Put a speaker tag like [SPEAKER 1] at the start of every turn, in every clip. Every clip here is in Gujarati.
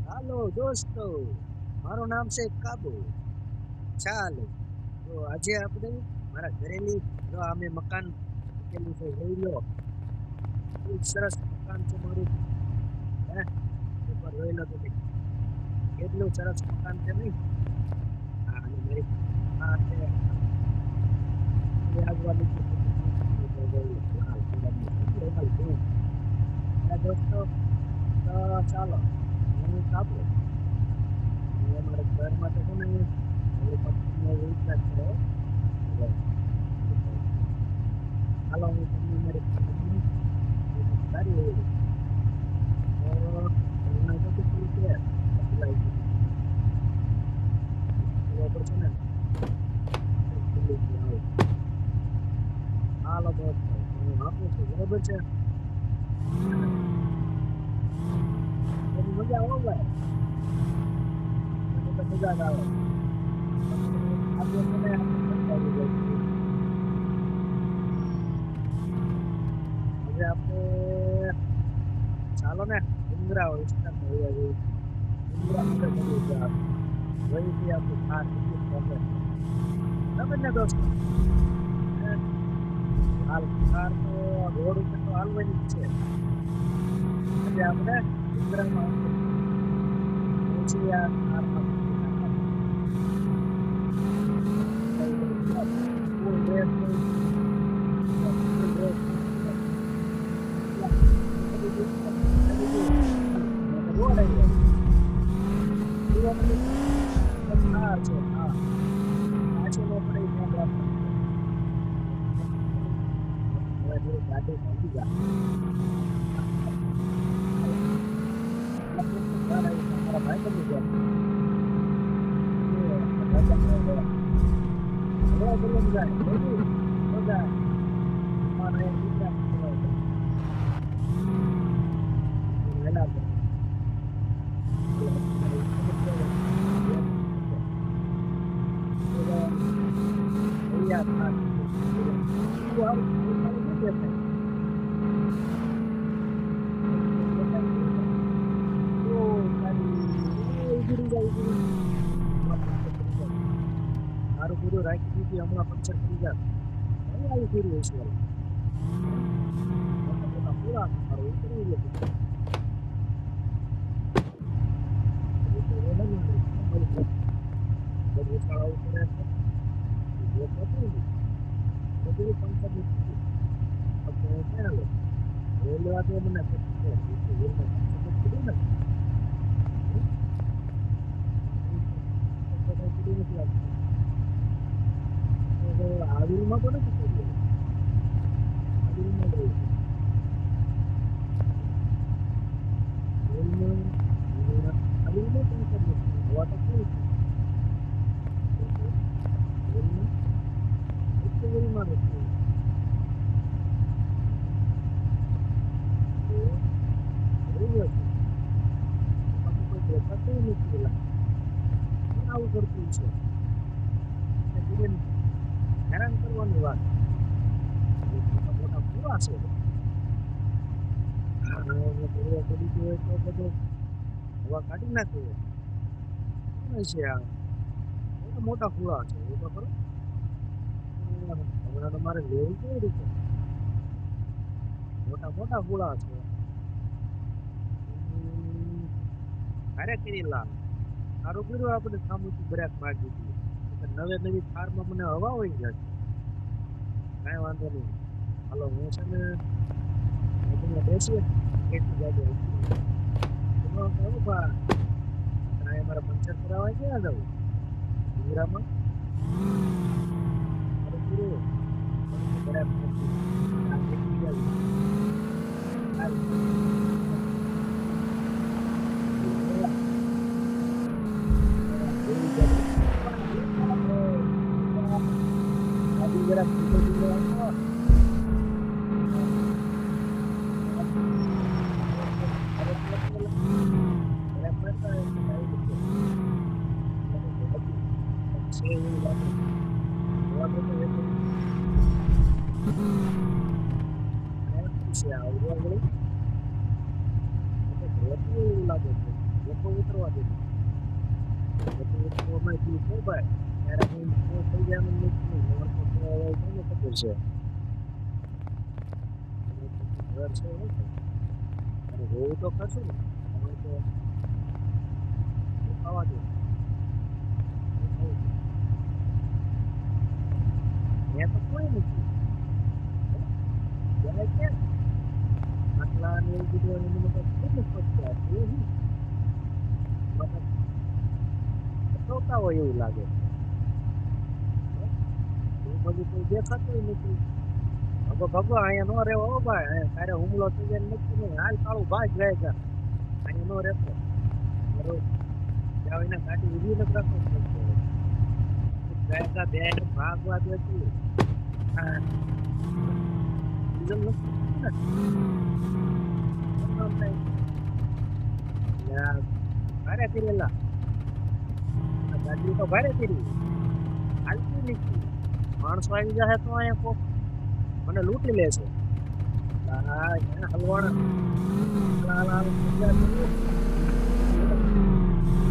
[SPEAKER 1] હાલો દોસ્તો, મારું નામ છે કાબુ. ચાલો, તો આજે આપણે મારા ઘરેની જો અમે મકાન મૂકેલું છે જોઈ લો. ખૂબ સરસ મકાન છે મારું. હે એકવાર જોઈ લો તમે. કેટલું સરસ મકાન છે નહીં? હા, અને મારી આ છે મારી આગળની જે બધી છે જોઈ લો. લાલ કલરની છે ને, લાલ પેન્ટ. હે દોસ્તો, તો ચાલો હું કાબુ. અને અમારા ઘરમાં તો છે ને હવે પપ્પાને એવી ઈચ્છા છે હો. હવે હાલો હું તમને મારી ફેમિલીની સારી એવી તો હમણાં તો કેટલું છે અપ્લાય કીધું તમને બરોબર છે ને કેટલું છે હાલો હાલો દોસ્તો તો હું આપું છું બરોબર છે એની મજા આવે ભાઈ મને તો મજા જ આવે આજે મને આપણે સમજાવી દઉં છું હવે આપણે ચાલો ને ડુંગરા વિસ્તારમાં એવા જઈએ ડુંગરા મજા કરીએ છીએ આપણે જોઈ છીએ આપણું થાર કેટલું પ્રોગ્રેસ છે બરાબર ને દોસ્તો હે? હાલ થાર તો રોડ ઉપર તો હાલવાની જ છે આજે આપણે ડુંગરામાં પહોંચી આ થારમાં મૂકી નાખવાની ફૂલ રેસ નહીં ફૂલ રેસ રોડ આવી જાય થાર છે હા પાછળ નો પડે ધ્યાન રાખવાનું છે હવે થોડી ગાડી ભાગી જાય મારા ભાઈ બની ગયા મારું પૂરું રાખી દીધી હમણાં પંચર કરી જાય કઈ આવી ફેરી હશે મોટા પૂરા મારો ઉતરી ગયો બધું શાળા ઉતરે છે બધું પંચર નીકળી ગયું રેલવા તો મને કીધું ને આવિલમાં તો નથી કર્યું આવિલમાં ગયું આવિલમાં પણ કર્યું હવા તો કેવું છે રેલમાં નથી રેલવે છે કોઈ દેખાતું નથી પેલા આવું કરતું છે હેરાન કરવાની વાત મોટા મોટા પૂરા છે પૂરા કરી દે તો બધું હવા કાઢી નાખે કોણ છે આ મોટા મોટા પૂરા છે એ તો ખરો હમણાં તમારે લેવું કેવી રીતે મોટા મોટા પૂળા છે અરે કરી લાલ સારું કર્યું આપણે સામુથી બ્રેક મારી દીધી નવે નવી થારમાં મને હવા હોય જશે કાંઈ વાંધો નહીં હાલો હું છે ને તમે બેસીએ કેટલી ગાડી હતી મારા પંચર કરાવવા ક્યાં જવું ડુંગરામાં સારું કર્યું બ્રેક લાગે છે લોકો ઉતરવા દે લોકો ઉતરવામાં ગયું છે ભાઈ ત્યારે હું થઈ જવાનું નથી મારે તો કોને ખબર છે ઘર છે હું અરે હોવું તો ખરું ને હવે તો ખાવા દે મેં તો કોઈ નથી જાય ક્યાં આટલા ને એવું બધું અને મને તો ખૂબ ફરતા છે હું ફસાવતા હોય એવું લાગે એવું બધું કોઈ દેખાતું નથી ભગો ભગો અહીંયા નો રહેવો હો ભાઈ અહીંયા તારે હુમલો થઈ જાય નક્કી નહીં હાલ કાળું ભાગ જાય જા અહીંયા નો રહેતો બરોબર ત્યાં એને ગાડી ઊભી નથી રાખવા પડતો જાય બે ભાગવા દેતું હા ડીઝલ નથી ને ભારે કરેલા ગાડી તો ભારે કરી હાલતી નથી માણસો આવી જશે તો અહીંયા કોક મને લૂંટી લેશે હલવાણા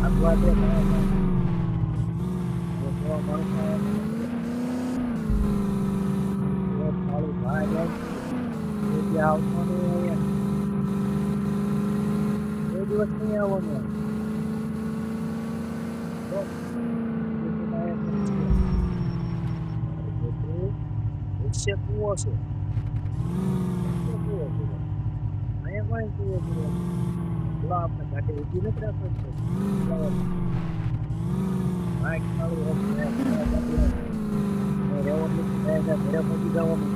[SPEAKER 1] આગવા દે આવતો નહીં બે દિવસ નહીં આવવાનું વૃક્ષે કૂવો છે અહીંયા કોઈ કૂવો બોલો આપણે ગાડી ઊભી નથી રાખવાની ઘરે પહોંચી જવાનું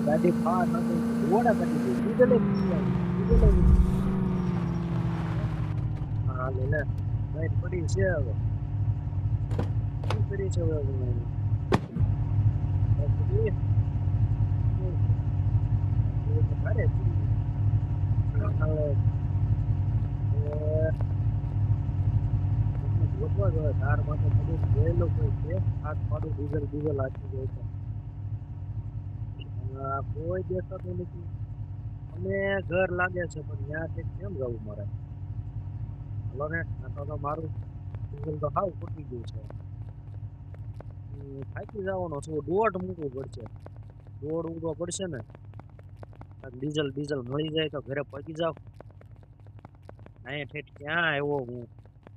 [SPEAKER 1] ગાડી ખાવા નથી ઘોડા કાઢી દે ડીઝલે હા લે લાઈટ પડી છે હવે શું કરી છે હવે ભારે ગોતવા જોઈએ ધાર માટે બધું જોયેલું કોઈ છે હાથ મારું ડીઝલ ડીઝલ હાચી જાય છે કોઈ દેખાતું નથી અમે ઘર લાગે છે પણ ત્યાંથી કેમ જવું મારે હલો ને તો મારું ડીઝલ તો હાવ ખૂટી ગયું છે થાકી જવાનો છું દોઢ મૂકવું પડશે દોડ ઊંઘવો પડશે ને ડીઝલ ડીઝલ મળી જાય તો ઘરે પહોંચી જાવ અહીંયા ઠેઠ ક્યાં આવ્યો હું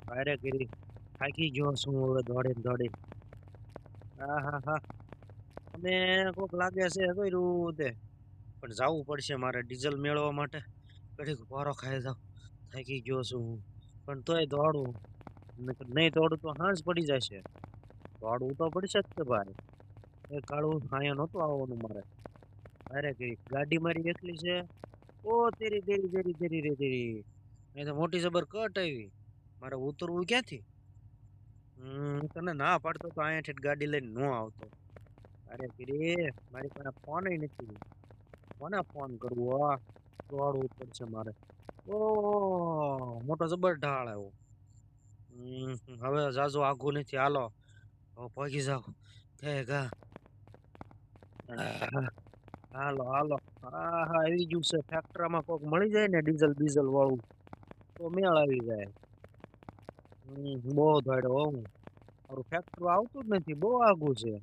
[SPEAKER 1] ભારે કરી થાકી ગયો છું હવે દોડીને દોડીને હા હા હા અને કોક લાગે છે કર્યું તે પણ જવું પડશે મારે ડીઝલ મેળવવા માટે ઘડીક વારો ખાઈ જાવ થાકી ગયો છું હું પણ તોય દોડું નહીં દોડું તો હાંસ પડી જશે દોડવું તો પડશે જ કે ભાઈ એ કાળું અહીંયા નહોતું આવવાનું મારે અરે કઈ ગાડી મારી એકલી છે ઓ તેરી તેરી તેરી તેરી રે તેરી અહીં તો મોટી જબર કટ આવી મારે ઉતરવું ક્યાંથી તને ના પાડતો તો અહીંયાથી ગાડી લઈને ન આવતો અરે કીરી મારી પાસે ફોન નથી કોને ફોન કરવો દોડવું પડશે મારે ઓ મોટો જબર ઢાળ આવ્યો હવે જાજો આઘું નથી હાલો હવે પહોંચી જાવ કે ગા હાલો હાલો હા હા આવી ગયું છે ફેક્ટરીમાં કોક મળી જાય ને ડીઝલ ડીઝલ વાળું તો મેળ આવી જાય બહુ દોડ્યો હું મારું ફેક્ટરી આવતું જ નથી બહુ આઘું છે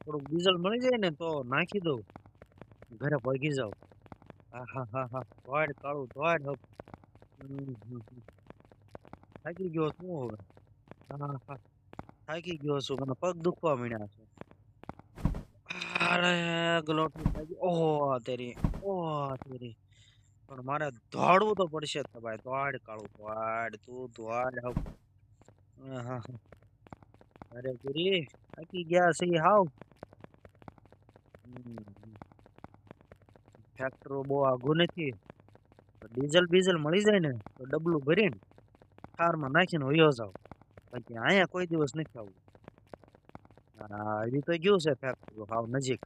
[SPEAKER 1] થોડુંક ડીઝલ મળી જાય ને તો નાખી દઉં ઘરે પહોંચી જાવ હા હા હા હા દોડ કાળું દોડ થાકી ગયો શું હવે હા હા થાકી ગયો છું મને પગ દુખવા માંડ્યા છે અરે ગલોટું થઈ ગયું ઓહ તેરી ઓહ તેરી પણ મારે દોડવું તો પડશે જ ભાઈ દોડ કાળું દોડ તું દોડ હા અરે ગુરી થાકી ગયા છે હાવ ફેક્ટરો બહુ આઘું નથી ડીઝલ બીઝલ મળી જાય ને તો ડબલું ભરીને કારમાં નાખીને વયો જાવ બાકી અહીંયા કોઈ દિવસ નથી આવવું હજી તો ગયું છે ફેક્ટરી હાવ નજીક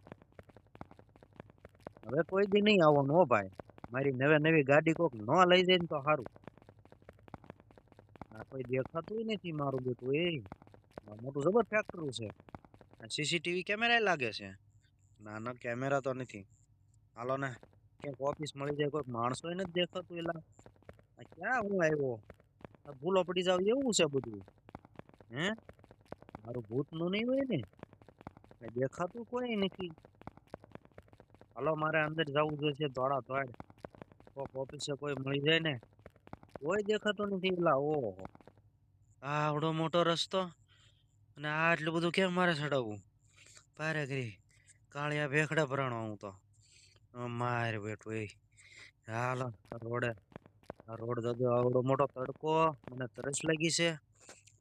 [SPEAKER 1] હવે કોઈ દી નહીં આવવાનું હો ભાઈ મારી નવે નવી ગાડી કોક ન લઈ જાય ને તો સારું કોઈ દેખાતું નથી મારું બેટું એ મોટું જબર ફેક્ટરી છે સીસીટીવી કેમેરા લાગે છે ના ના કેમેરા તો નથી. હાલો ને ક્યાંક ઓફિસ મળી જાય, કોઈ માણસો નથી દેખાતું. એલા આ ક્યાં હું આવ્યો? આ ભૂલો પડી જાવ એવું છે બધું. હે મારું ભૂત નું નહીં હોય ને, કઈ દેખાતું કોઈ નથી. હાલો મારે અંદર જવું જોઈએ દોડા દોડ. કોક ઓફિસે કોઈ મળી જાય ને, કોઈ દેખાતું નથી. એલા ઓહો, આ આવડો મોટો રસ્તો અને આ આટલું બધું કેમ મારે ચડાવવું? પારે કરી કાળિયા ભેખડા ભરાણો હું તો. માર બેઠું એ હાલો રોડે. આ રોડ દાદો આવડો મોટો તડકો, મને તરસ લાગી છે,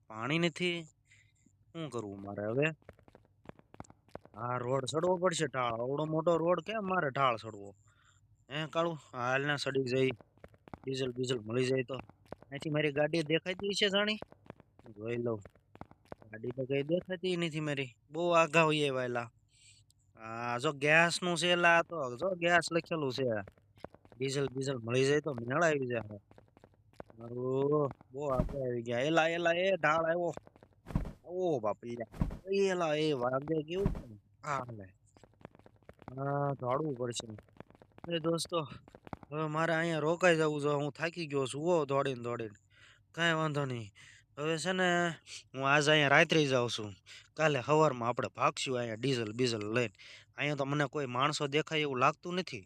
[SPEAKER 1] પાણી નથી. શું કરવું મારે હવે? આ રોડ ચડવો પડશે ઢાળ. આવડો મોટો રોડ કેમ મારે ઢાળ ચડવો? હે કાળું હાલ ના સડી જાય. ડીઝલ બીઝલ મળી જાય તો અહીંથી મારી ગાડી દેખાતી છે જાણી. જોઈ લઉં. ગાડી તો કઈ દેખાતી નથી મારી. બહુ આઘા હોઈએ વાયલા. આ જો ગેસ નું છે એલા, આ તો જો ગેસ લખેલું છે. ડીઝલ બીઝલ મળી જાય તો મેળ આવી જાય. મારું બહુ આગળ આવી ગયા. એલા એલા એ ઢાળ આવ્યો. ઓ બાપલ્યા. એલા એ વાગે કેવું છે. હા લે. હા દોડવું પડશે. એ દોસ્તો હવે મારે અહીંયા રોકાઈ જવું છે. હું થાકી ગયો છું હો દોડીને દોડીને. કાંઈ વાંધો નહીં. હવે છે ને હું આજ અહીંયા રાત્રે જાઉં છું. કાલે સવારમાં આપણે ભાગશું અહીંયા ડીઝલ બીઝલ લઈને. અહીંયા તો મને કોઈ માણસો દેખાય એવું લાગતું નથી.